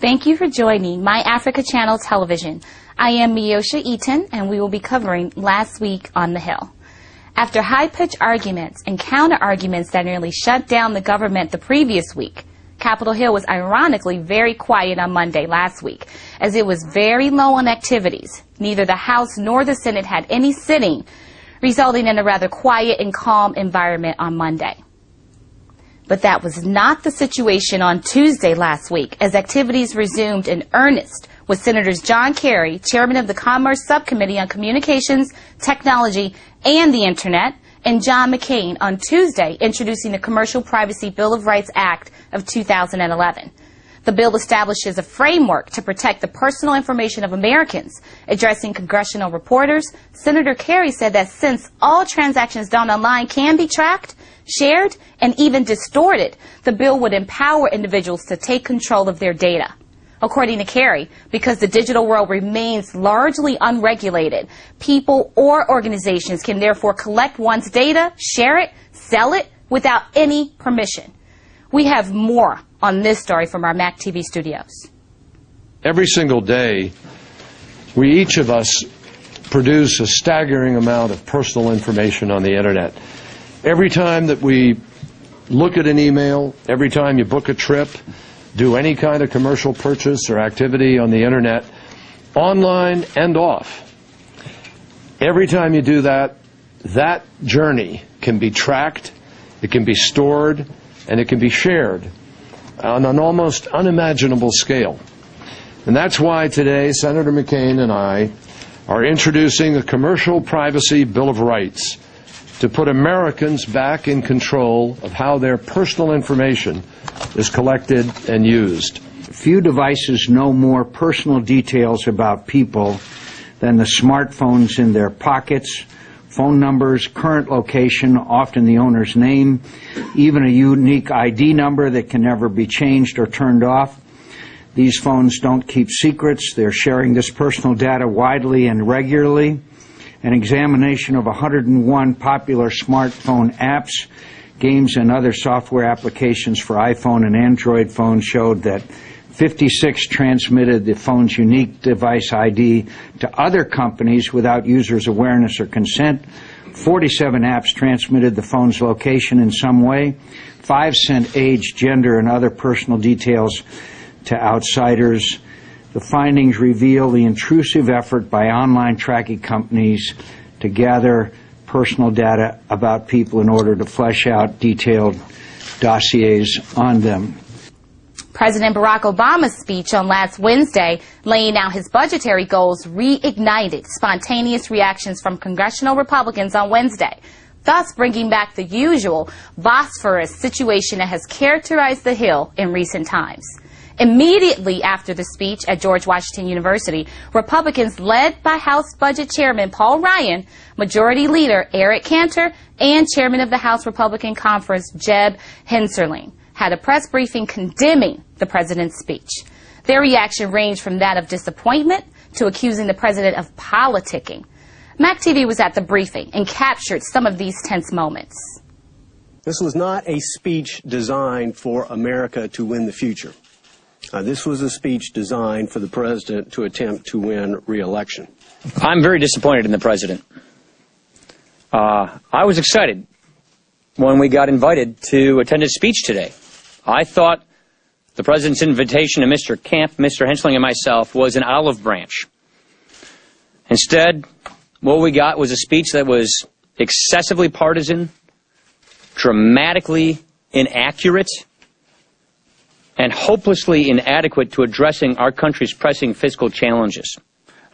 Thank you for joining My Africa Channel Television. I am Miosha Eaton, and we will be covering Last Week on the Hill. After high-pitched arguments and counter-arguments that nearly shut down the government the previous week, Capitol Hill was ironically very quiet on Monday last week, as it was very low on activities. Neither the House nor the Senate had any sitting, resulting in a rather quiet and calm environment on Monday. But that was not the situation on Tuesday last week, as activities resumed in earnest with Senators John Kerry, chairman of the Commerce Subcommittee on Communications, Technology, and the Internet, and John McCain on Tuesday introducing the Commercial Privacy Bill of Rights Act of 2011. The bill establishes a framework to protect the personal information of Americans. Addressing congressional reporters, Senator Kerry said that since all transactions done online can be tracked, shared, and even distorted, the bill would empower individuals to take control of their data. According to Kerry, because the digital world remains largely unregulated, people or organizations can therefore collect one's data, share it, sell it without any permission. We have more on this story from our Mactv studios. Every single day, each of us produce a staggering amount of personal information on the Internet. Every time that we look at an email, every time you book a trip, do any kind of commercial purchase or activity on the Internet, online and off, every time you do that, that journey can be tracked, it can be stored, and it can be shared on an almost unimaginable scale. And that's why today Senator McCain and I are introducing a Commercial Privacy Bill of Rights to put Americans back in control of how their personal information is collected and used. Few devices know more personal details about people than the smartphones in their pockets, phone numbers, current location, often the owner's name, even a unique ID number that can never be changed or turned off. These phones don't keep secrets. They're sharing this personal data widely and regularly. An examination of 101 popular smartphone apps, games, and other software applications for iPhone and Android phones showed that 56 transmitted the phone's unique device ID to other companies without users' awareness or consent. 47 apps transmitted the phone's location in some way. 5 sent age, gender, and other personal details to outsiders. The findings reveal the intrusive effort by online tracking companies to gather personal data about people in order to flesh out detailed dossiers on them. President Barack Obama's speech on last Wednesday, laying out his budgetary goals, reignited spontaneous reactions from congressional Republicans on Wednesday, thus bringing back the usual Bosphorus situation that has characterized the Hill in recent times. Immediately after the speech at George Washington University, Republicans led by House Budget Chairman Paul Ryan, Majority Leader Eric Cantor, and Chairman of the House Republican Conference Jeb Hensarling had a press briefing condemning the president's speech. Their reaction ranged from that of disappointment to accusing the president of politicking. Mactv was at the briefing and captured some of these tense moments. This was not a speech designed for America to win the future. This was a speech designed for the president to attempt to win re-election. I'm very disappointed in the president. I was excited when we got invited to attend his speech today. I thought the president's invitation to Mr. Camp, Mr. Hensarling, and myself was an olive branch. Instead, what we got was a speech that was excessively partisan, dramatically inaccurate, and hopelessly inadequate to addressing our country's pressing fiscal challenges.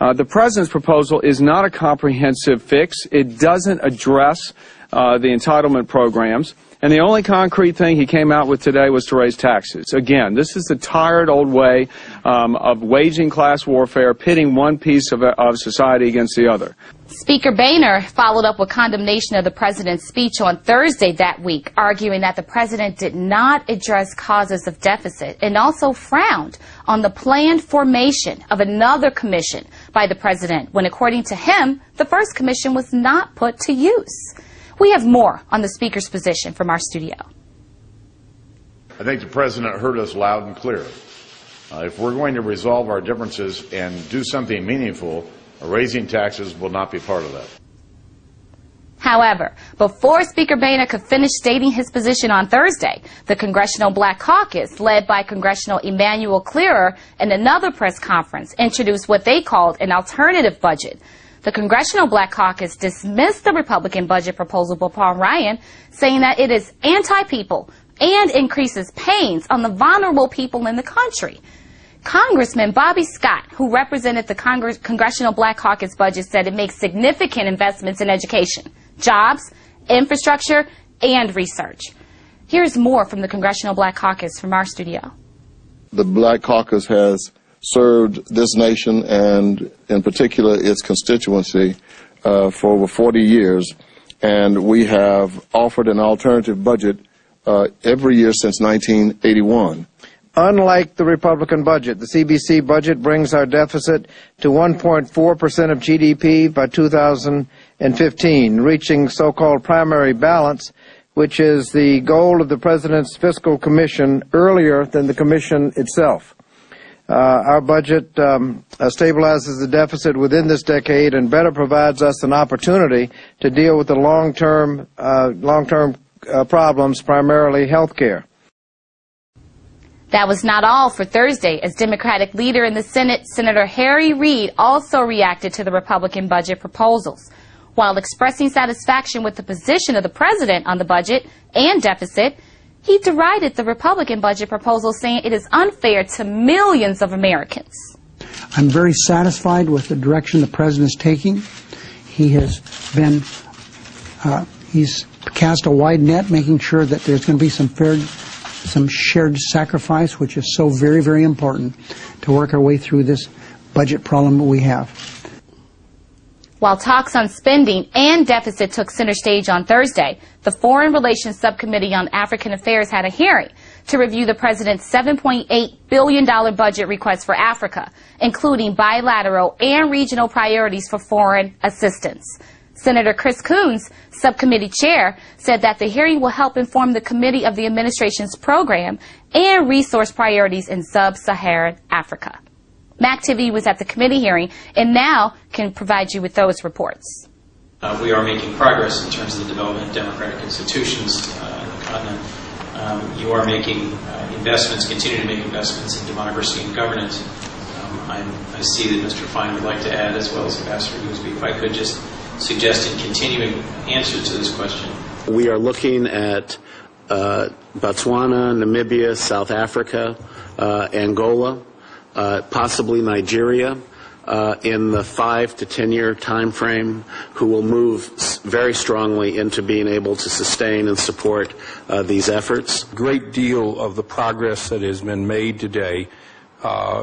The president's proposal is not a comprehensive fix. It doesn't address the entitlement programs. And the only concrete thing he came out with today was to raise taxes. Again, this is the tired old way of waging class warfare, pitting one piece of society against the other. Speaker Boehner followed up with condemnation of the president's speech on Thursday that week, arguing that the president did not address causes of deficit and also frowned on the planned formation of another commission by the president when, according to him, the first commission was not put to use. We have more on the speaker's position from our studio. I think the president heard us loud and clear. If we're going to resolve our differences and do something meaningful, raising taxes will not be part of that. However, before Speaker Boehner could finish stating his position on Thursday, the Congressional Black Caucus, led by Congressional Emanuel Clearer, in another press conference, introduced what they called an alternative budget. The Congressional Black Caucus dismissed the Republican budget proposal by Paul Ryan, saying that it is anti-people and increases pains on the vulnerable people in the country. Congressman Bobby Scott, who represented the Congressional Black Caucus budget, said it makes significant investments in education, jobs, infrastructure, and research. Here's more from the Congressional Black Caucus from our studio. The Black Caucus has served this nation and in particular its constituency for over 40 years, and we have offered an alternative budget every year since 1981. Unlike the Republican budget, the CBC budget brings our deficit to 1.4% of GDP by 2015, reaching so-called primary balance, which is the goal of the President's Fiscal Commission earlier than the Commission itself. Our budget stabilizes the deficit within this decade and better provides us an opportunity to deal with the long-term problems, primarily health care. That was not all for Thursday, as Democratic leader in the Senate, Senator Harry Reid, also reacted to the Republican budget proposals. While expressing satisfaction with the position of the president on the budget and deficit, he derided the Republican budget proposal, saying it is unfair to millions of Americans. I'm very satisfied with the direction the president is taking. He has been, he's cast a wide net, making sure that there's going to be some shared sacrifice, which is so very, very important to work our way through this budget problem that we have. While talks on spending and deficit took center stage on Thursday, the Foreign Relations Subcommittee on African Affairs had a hearing to review the president's $7.8 billion budget request for Africa, including bilateral and regional priorities for foreign assistance. Senator Chris Coons, subcommittee chair, said that the hearing will help inform the committee of the administration's program and resource priorities in sub-Saharan Africa. Mactv was at the committee hearing and now can provide you with those reports. We are making progress in terms of the development of democratic institutions in the continent. You are making investments, continue to make investments in democracy and governance. I see that Mr. Fine would like to add, as well as Ambassador Goosby, if I could just suggest in continuing answers to this question. We are looking at Botswana, Namibia, South Africa, Angola, possibly Nigeria, in the 5 to 10 year time frame, who will move very strongly into being able to sustain and support these efforts. A great deal of the progress that has been made today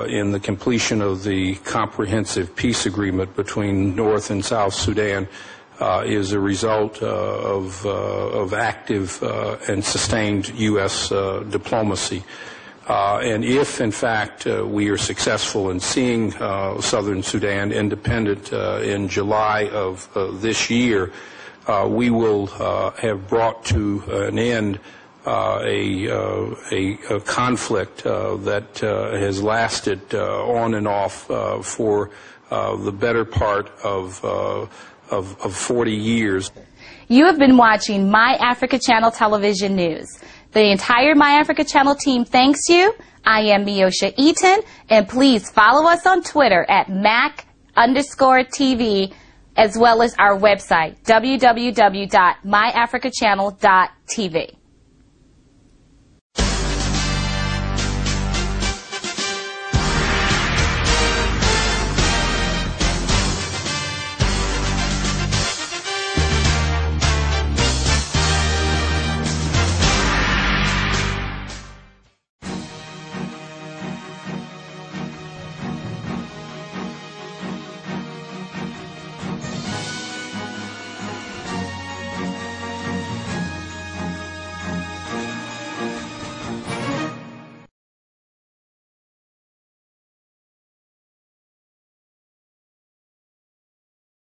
in the completion of the comprehensive peace agreement between North and South Sudan is a result of active and sustained U.S. diplomacy. And if, in fact, we are successful in seeing Southern Sudan independent in July of this year, we will have brought to an end a conflict that has lasted on and off for the better part of 40 years. You have been watching My Africa Channel Television News. The entire My Africa Channel team thanks you. I am Miosha Eaton, and please follow us on Twitter at Mac_TV, as well as our website, www.myafricachannel.tv.